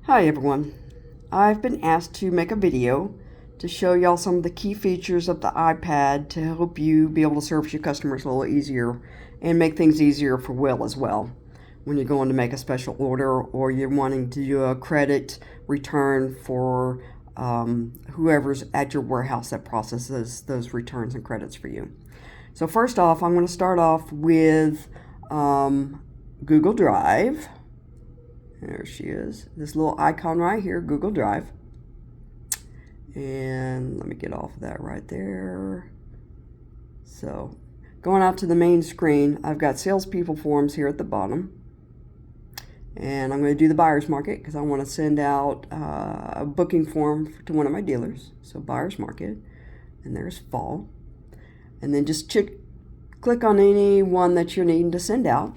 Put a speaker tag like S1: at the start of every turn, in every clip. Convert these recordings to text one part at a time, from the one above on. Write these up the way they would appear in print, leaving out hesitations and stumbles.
S1: Hi everyone. I've been asked to make a video to show y'all some of the key features of the iPad to help you be able to service your customers a little easier and make things easier for Will as well when you're going to make a special order or you're wanting to do a credit return for whoever's at your warehouse that processes those returns and credits for you. So first off, I'm going to start off with Google Drive. There she is. This little icon right here, Google Drive. And let me get off of that right there. So going out to the main screen, I've got salespeople forms here at the bottom. And I'm going to do the buyer's market because I want to send out a booking form to one of my dealers. So buyer's market. And there's fall. And then just click on any one that you're needing to send out.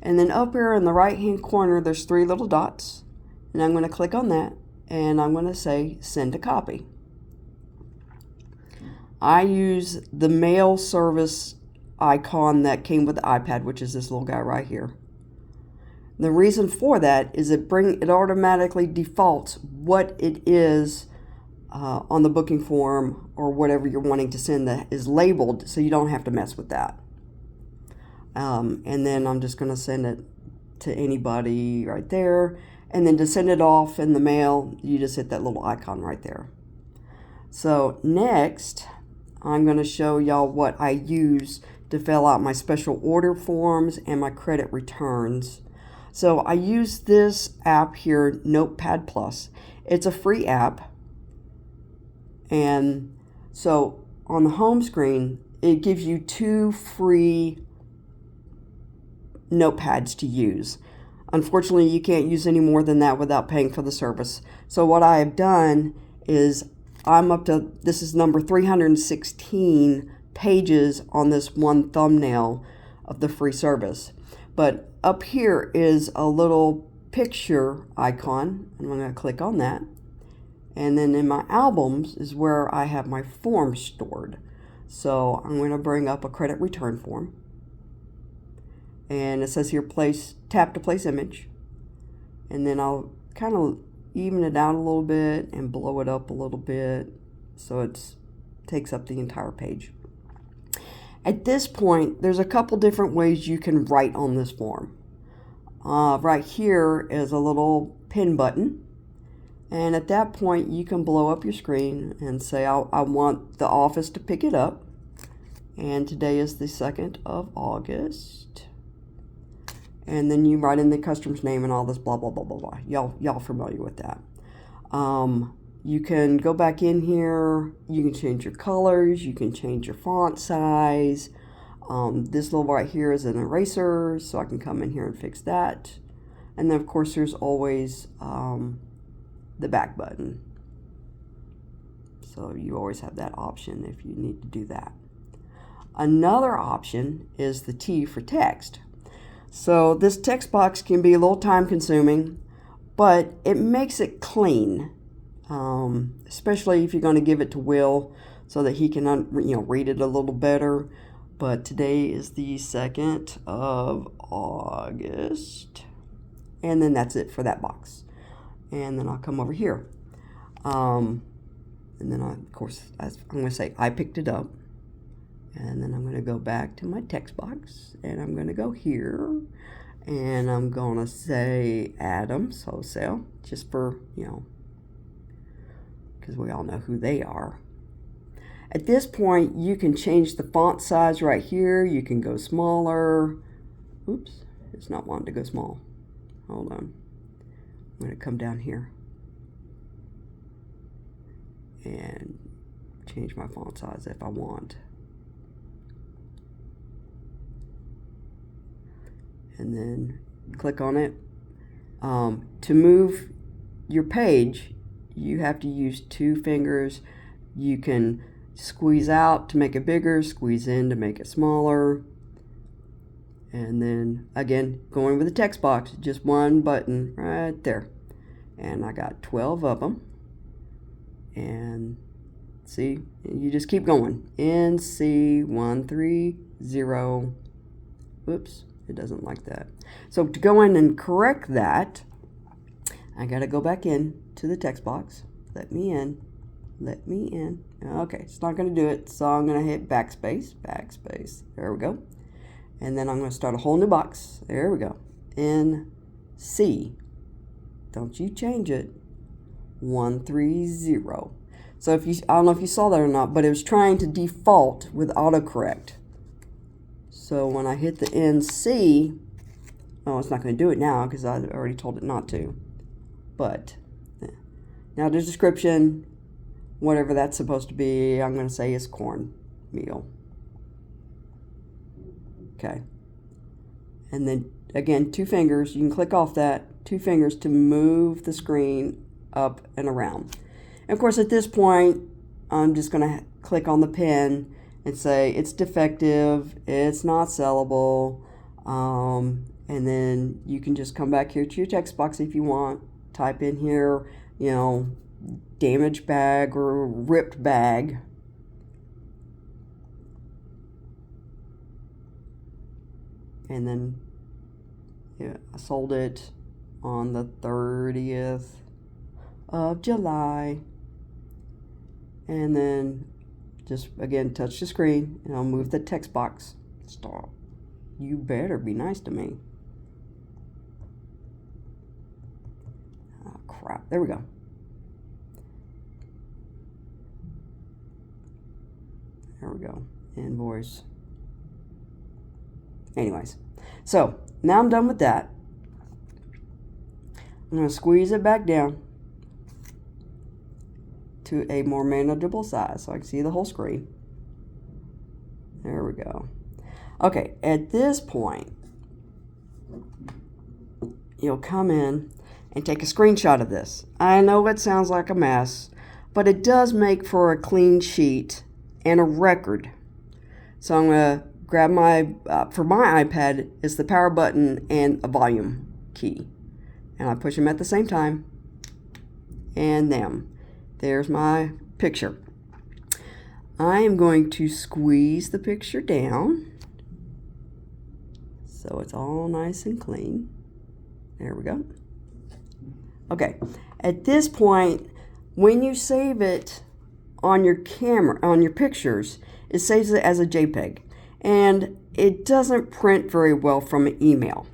S1: And then up here in the right hand corner, there's three little dots. And I'm going to click on that. And I'm going to say send a copy. I use the mail service icon that came with the iPad, which is this little guy right here. The reason for that is it automatically defaults what it is on the booking form or whatever you're wanting to send that is labeled, so you don't have to mess with that. And then I'm just going to send it to anybody right there. And then to send it off in the mail, you just hit that little icon right there. So next, I'm going to show y'all what I use to fill out my special order forms and my credit returns. So I use this app here, Notepad+. It's a free app. And so on the home screen, it gives you 2 free notepads to use. Unfortunately, you can't use any more than that without paying for the service. So what I have done is I'm up to, this is number 316 pages on this one thumbnail of the free service. But up here is a little picture icon. I'm going to click on that. And then in my albums is where I have my forms stored. So I'm going to bring up a credit return form. And it says here tap to place image. And then I'll kind of even it out a little bit and blow it up a little bit so it takes up the entire page. At this point, there's a couple different ways you can write on this form. Right here is a little pen button. And at that point, you can blow up your screen and say, I want the office to pick it up. And today is the 2nd of August. And then you write in the customer's name and all this blah, blah, blah, blah, blah. Y'all familiar with that. You can go back in here. You can change your colors. You can change your font size. This little right here is an eraser, so I can come in here and fix that. And then, of course, there's always the back button. So you always have that option if you need to do that. Another option is the T for text. So this text box can be a little time consuming, but it makes it clean, especially if you're going to give it to Will so that he can read it a little better. But today is the 2nd of August, and then that's it for that box. And then I'll come over here, and then of course I'm going to say I picked it up. And then I'm going to go back to my text box, and I'm going to go here, and I'm going to say Adams Wholesale, just for, because we all know who they are. At this point, you can change the font size right here. You can go smaller. Oops, it's not wanting to go small. Hold on. I'm going to come down here and change my font size if I want. And then click on it. To move your page, you have to use 2 fingers. You can squeeze out to make it bigger, squeeze in to make it smaller. And then again, going with the text box, just one button right there. And I got 12 of them. And see, you just keep going. NC130. Whoops. It doesn't like that. So to go in and correct that, I gotta go back in to the text box. Let me in. Let me in. Okay, it's not gonna do it, so I'm gonna hit backspace. Backspace. There we go. And then I'm gonna start a whole new box. There we go. In C. Don't you change it. 130. So if you, I don't know if you saw that or not, but it was trying to default with autocorrect. So when I hit the NC, oh, it's not going to do it now because I already told it not to. But now the description, whatever that's supposed to be, I'm going to say is cornmeal. Okay. And then again, 2 fingers. You can click off that. 2 fingers to move the screen up and around. And of course, at this point, I'm just going to click on the pen and say it's defective, it's not sellable, and then you can just come back here to your text box if you want. Type in here, you know, damaged bag or ripped bag. And then yeah, I sold it on the 30th of July. And then just again touch the screen and I'll move the text box. Stop. You better be nice to me. Oh crap. There we go. There we go. Invoice. Anyways, so now I'm done with that. I'm going to squeeze it back down to a more manageable size so I can see the whole screen. There we go. Okay, at this point, you'll come in and take a screenshot of this. I know it sounds like a mess, but it does make for a clean sheet and a record. So I'm going to grab my, for my iPad, it's the power button and a volume key. And I push them at the same time. And them. There's my picture. I am going to squeeze the picture down so it's all nice and clean. There we go. Okay, at this point, when you save it on your camera, on your pictures, it saves it as a JPEG. And it doesn't print very well from an email.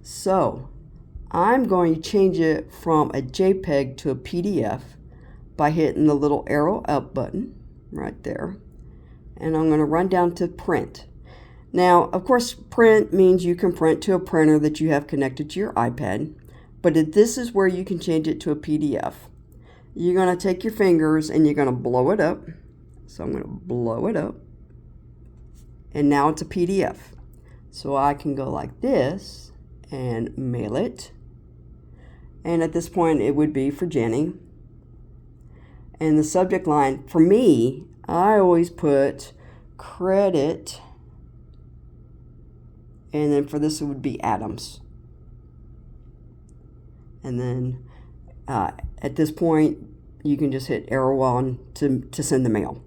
S1: So I'm going to change it from a JPEG to a PDF by hitting the little arrow up button right there. And I'm going to run down to print. Now, of course, print means you can print to a printer that you have connected to your iPad. But this is where you can change it to a PDF. You're going to take your fingers and you're going to blow it up. So I'm going to blow it up. And now it's a PDF. So I can go like this and mail it. And at this point, it would be for Jenny. And the subject line, for me, I always put credit. And then for this, it would be Adams. And then at this point, you can just hit arrow on to send the mail.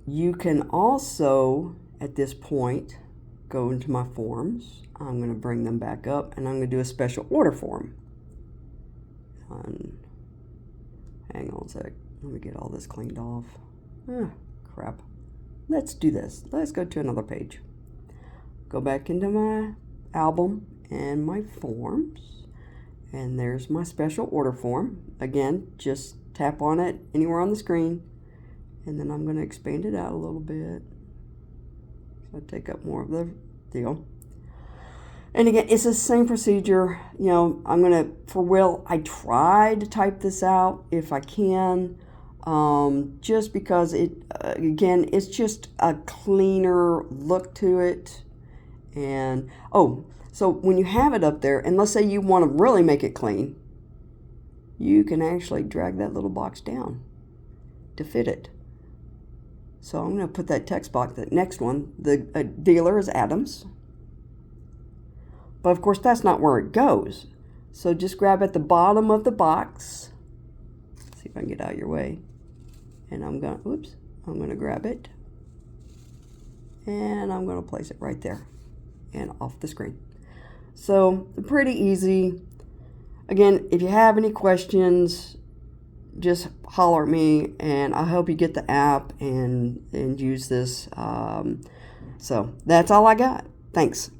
S1: You can also, at this point, go into my forms. I'm going to bring them back up and I'm going to do a special order form. Hang on a sec. Let me get all this cleaned off. Crap. Let's do this. Let's go to another page. Go back into my album and my forms. And there's my special order form. Again, just tap on it anywhere on the screen. And then I'm going to expand it out a little bit. So I take up more of the deal. And again, it's the same procedure. You know, I'm going to, for Will, I try to type this out if I can. Just because it, again, it's just a cleaner look to it. And, oh, so when you have it up there, and let's say you want to really make it clean, you can actually drag that little box down to fit it. So I'm going to put that text box, that next one, the dealer is Adams. But of course, that's not where it goes. So just grab at the bottom of the box. Let's see if I can get out of your way. And I'm going to grab it. And I'm going to place it right there. and off the screen. So pretty easy. Again, if you have any questions, just holler at me, and I hope you get the app and use this. So that's all I got. Thanks.